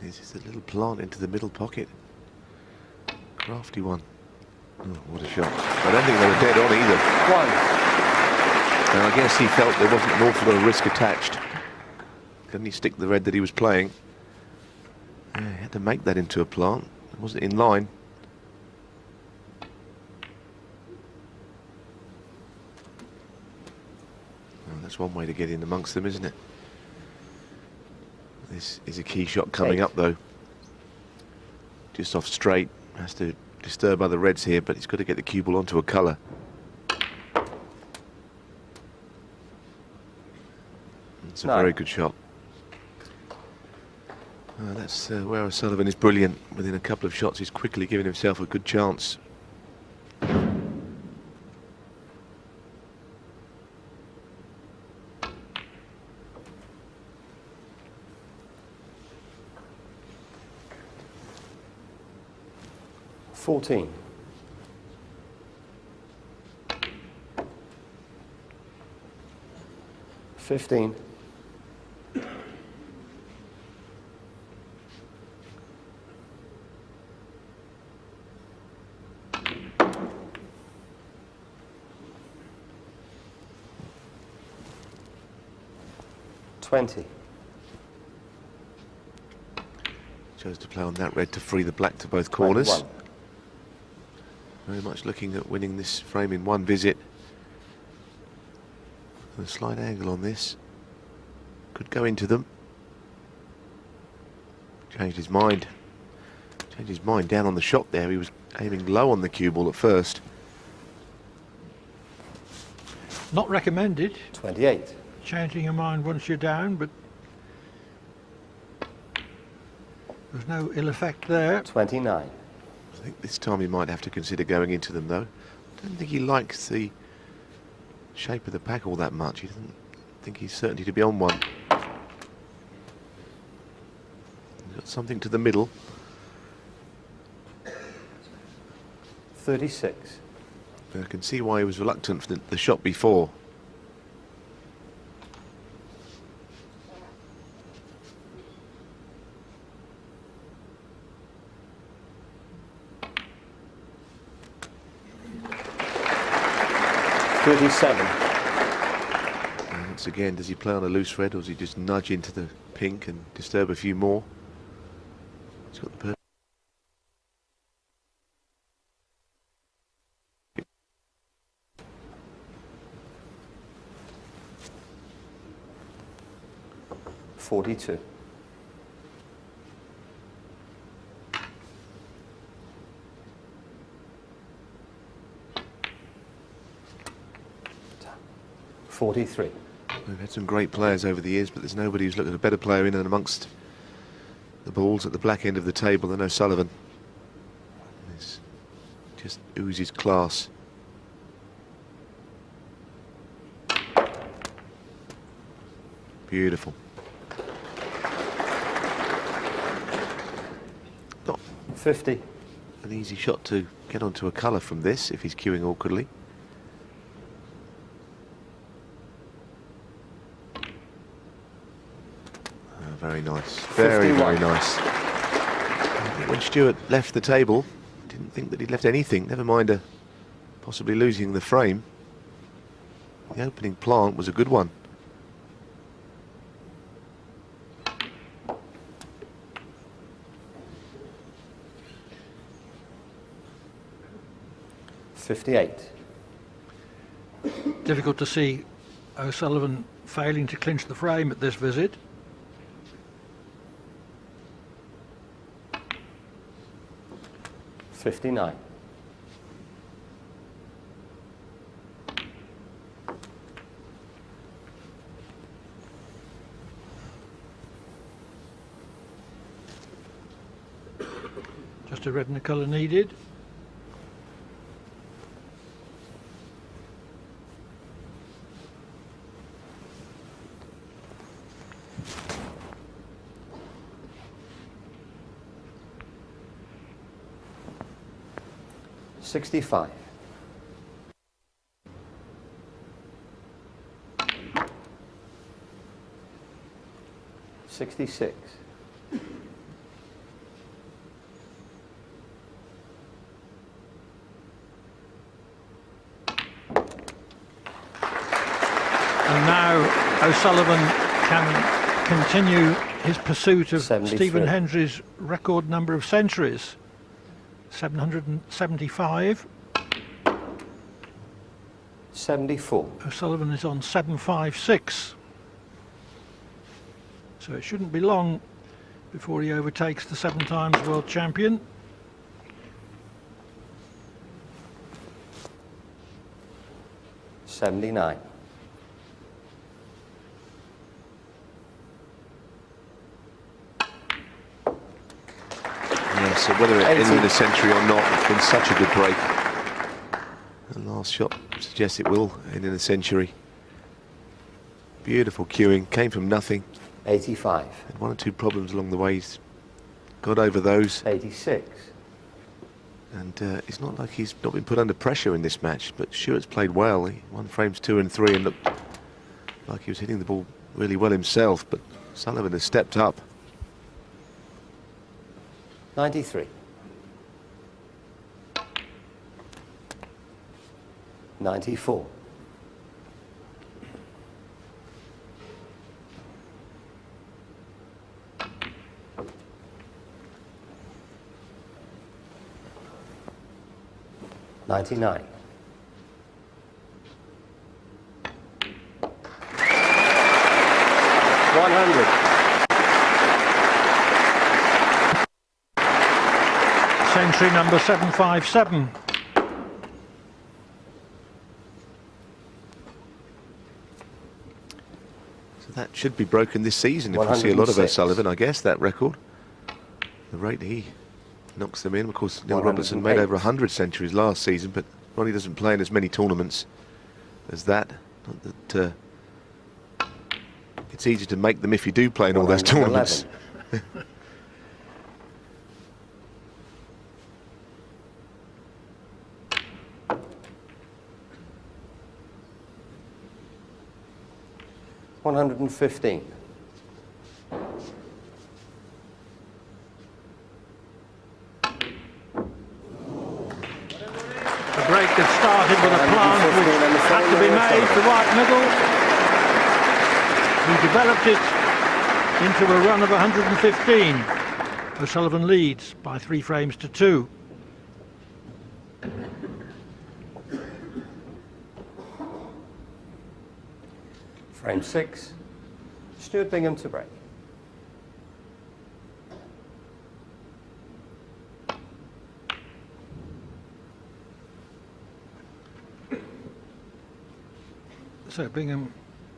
This is a little plant into the middle pocket. Crafty one. Oh, what a shot. I don't think they were dead on either. One. Now, I guess he felt there wasn't an awful lot of risk attached. Couldn't he stick the red that he was playing? Yeah, he had to make that into a plant. It wasn't in line. Well, that's one way to get in amongst them, isn't it? This is a key shot coming up, though. Just off straight. Has to disturb other reds here, but he's got to get the cue ball onto a colour. It's a very good shot. That's where O'Sullivan is brilliant. Within a couple of shots, he's quickly giving himself a good chance. $14. $15. $20. Chose to play on that red to free the black to both corners. 21. Very much looking at winning this frame in one visit. A slight angle on this. Could go into them. Changed his mind. Changed his mind down on the shot there. He was aiming low on the cue ball at first. Not recommended. 28. Changing your mind once you're down, but there's no ill effect there. 29. I think this time he might have to consider going into them, though. I don't think he likes the shape of the pack all that much. He doesn't think he's certainly to be on one. He's got something to the middle. 36. But I can see why he was reluctant for the shot before. And once again, does he play on a loose red, or does he just nudge into the pink and disturb a few more? He's got the $42. $43. We've had some great players over the years, but there's nobody who's looked at a better player in and amongst the balls at the black end of the table than O'Sullivan. This just oozes class. Beautiful. Not 50. An easy shot to get onto a colour from this if he's cueing awkwardly. Very nice. Very, 51. very nice. I think when Stewart left the table, didn't think that he'd left anything, never mind possibly losing the frame. The opening plant was a good one. $58. Difficult to see O'Sullivan failing to clinch the frame at this visit. $59. Just a red and a colour needed. $65. $66. And now O'Sullivan can continue his pursuit of 73. Stephen Hendry's record number of centuries, 775. 74. O'Sullivan is on 756. So it shouldn't be long before he overtakes the 7 times world champion. $79. Yeah, so whether it ends in a century or not, it's been such a good break. The last shot suggests it will end in a century. Beautiful cueing, came from nothing. 85. Had 1 or 2 problems along the way. He's got over those. 86. And it's not like he's not been put under pressure in this match, but Stewart's played well. He won frames 2 and 3 and looked like he was hitting the ball really well himself, but Sullivan has stepped up. 93. 94. 99. 100. Century number 757. So that should be broken this season if we see a lot of 106. O'Sullivan, I guess, that record. The rate he knocks them in. Of course, Neil Robertson made 108. over 100 centuries last season, but Ronnie doesn't play in as many tournaments as that. Not that it's easy to make them if you do play in all those 111. tournaments. $115. The break that started with a plant which had to be made to right middle. He developed it into a run of 115. O'Sullivan leads by 3 frames to 2. Frame 6. Stuart Bingham to break. So Bingham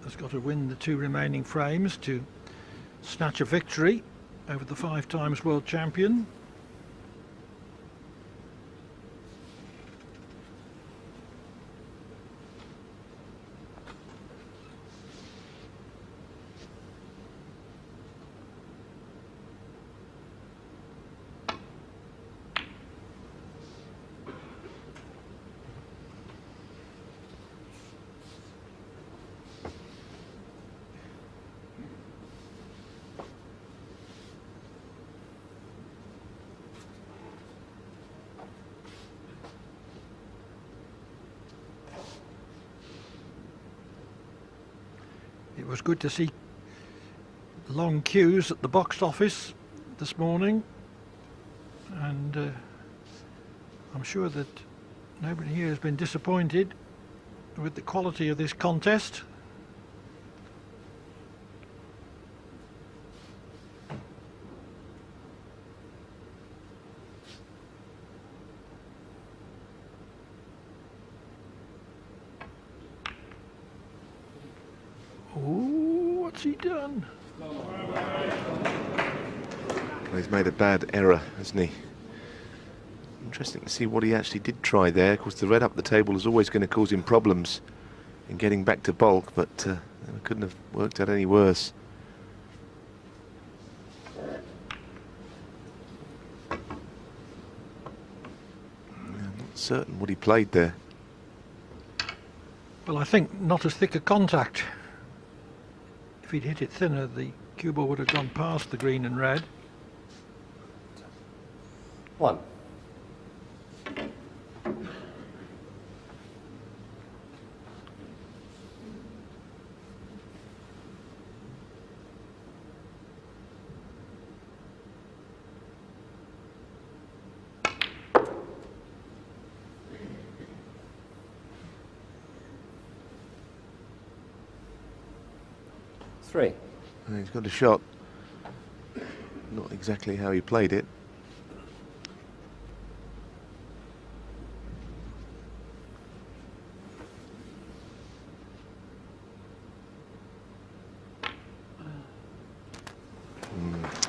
has got to win the 2 remaining frames to snatch a victory over the 5 times world champion. It was good to see long queues at the box office this morning, and I'm sure that nobody here has been disappointed with the quality of this contest. Oh, what's he done? He's made a bad error, hasn't he? Interesting to see what he actually did try there. Of course, the red up the table is always going to cause him problems in getting back to bulk, but it couldn't have worked out any worse. I'm not certain what he played there. Well, I think not as thick a contact. If he'd hit it thinner, the cue ball would have gone past the green and red. 1. 3. And he's got a shot. Not exactly how he played it.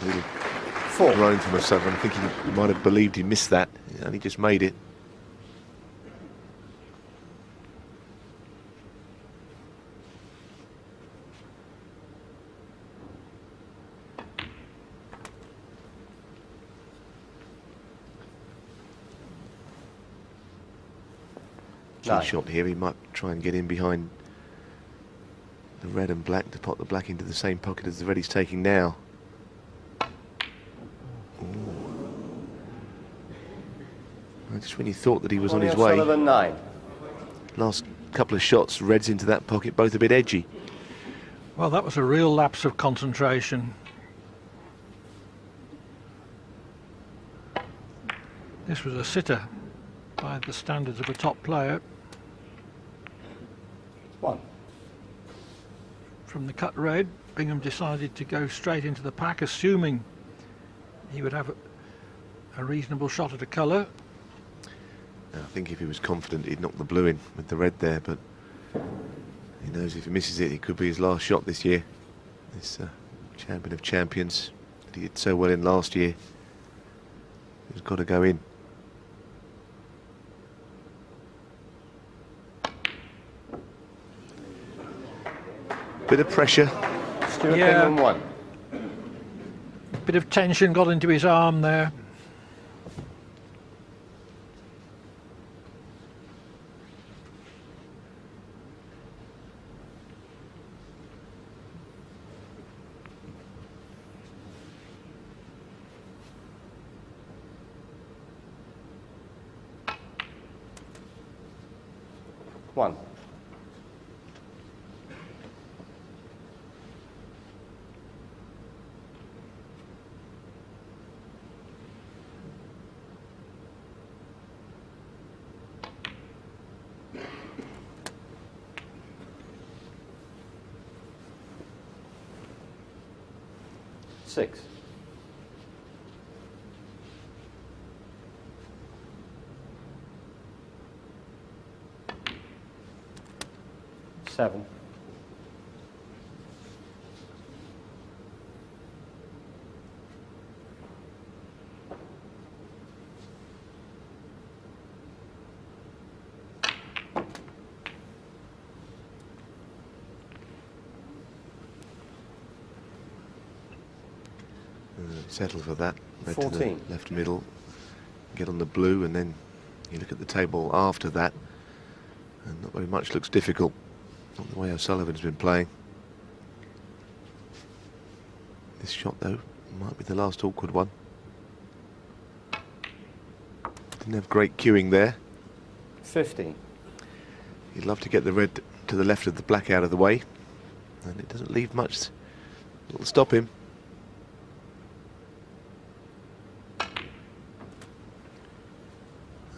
Little 4. groan from O'Sullivan. I think he might have believed he missed that, and he just made it. Nine. Shot here, he might try and get in behind the red and black to pop the black into the same pocket as the red he's taking now. Just when you thought that he was on his way. O'Sullivan 9. Last couple of shots, reds into that pocket, both a bit edgy. Well, that was a real lapse of concentration. This was a sitter by the standards of a top player. 1. From the cut red, Bingham decided to go straight into the pack, assuming he would have a reasonable shot at a colour. I think if he was confident he'd knock the blue in with the red there, but he knows if he misses it, it could be his last shot this year. This champion of champions that he did so well in last year, he's got to go in. Bit of pressure. Stuart Yeah. Bingham 1. Bit of tension got into his arm there. One. Six. Seven. Settle for that. Red to the 14. left middle. Get on the blue, and then you look at the table after that, and not very much looks difficult. Not the way O'Sullivan's been playing. This shot, though, might be the last awkward one. Didn't have great cueing there. 15. He'd love to get the red to the left of the black out of the way, and it doesn't leave much. It'll stop him.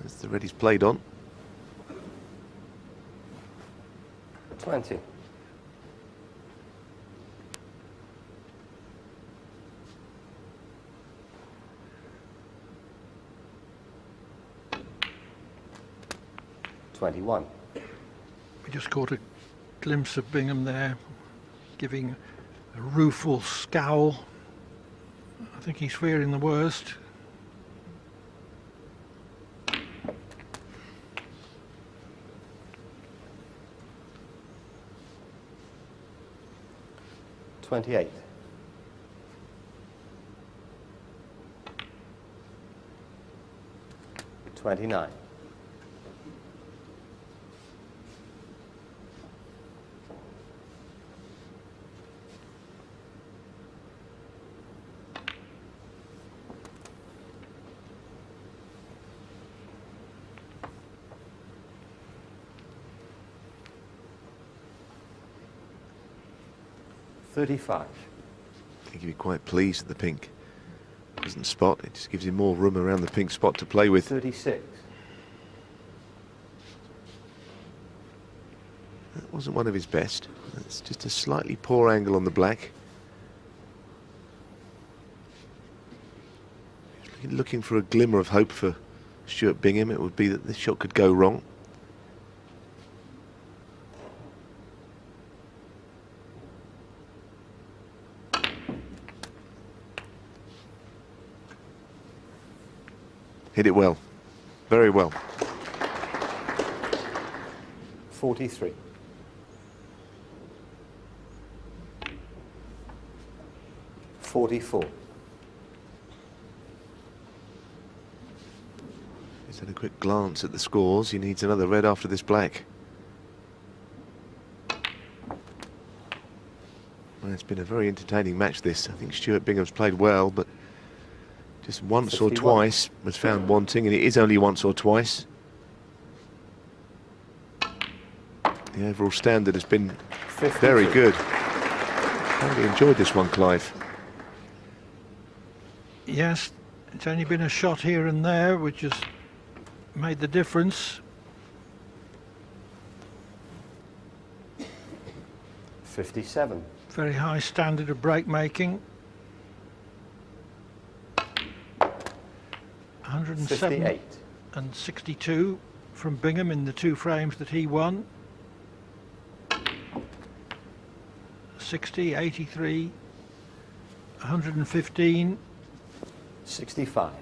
That's the red he's played on. 20. $21. We just caught a glimpse of Bingham there, giving a rueful scowl. I think he's fearing the worst. $28. 29. $35. I think he'd be quite pleased that the pink doesn't spot. It just gives him more room around the pink spot to play with. 36. That wasn't one of his best. It's just a slightly poor angle on the black. Looking for a glimmer of hope for Stuart Bingham. It would be that this shot could go wrong. Hit it well, very well. 43. .44. He's had a quick glance at the scores. He needs another red after this black. Well, it's been a very entertaining match, this. I think Stuart Bingham's played well, but just once 51. or twice was found wanting, and it is only once or twice. The overall standard has been 52. very good. Thoroughly enjoyed this one, Clive. Yes, it's only been a shot here and there which has made the difference. 57. Very high standard of break making. 107 58. and 62 from Bingham in the 2 frames that he won. 60, 83, 115. 65.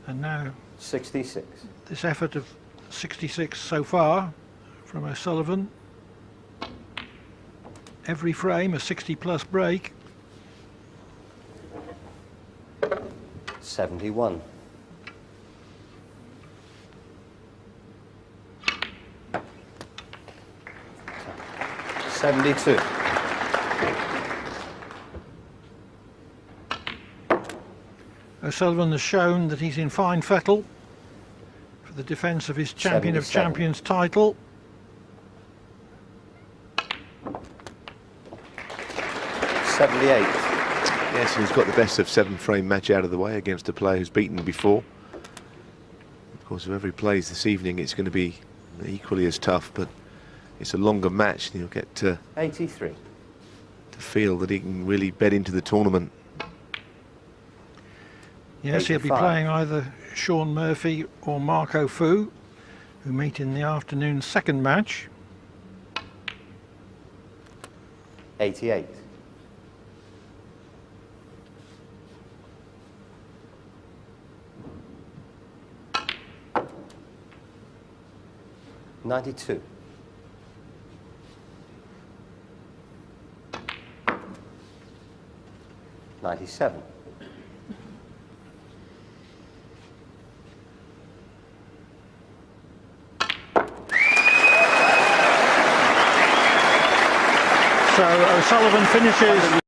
And now 66. this effort of 66 so far from O'Sullivan. Every frame a 60 plus break. 71. .72. O'Sullivan has shown that he's in fine fettle for the defence of his Champion of 77. Champions title. .78. Yes, he's got the best of 7-frame match out of the way against a player who's beaten before. Of course, if every plays this evening, it's going to be equally as tough, but it's a longer match, and he'll get to 83. feel that he can really bet into the tournament. Yes, he'll be 85. playing either Sean Murphy or Marco Fu, who meet in the afternoon's second match. 88. .92. .97. So O'Sullivan finishes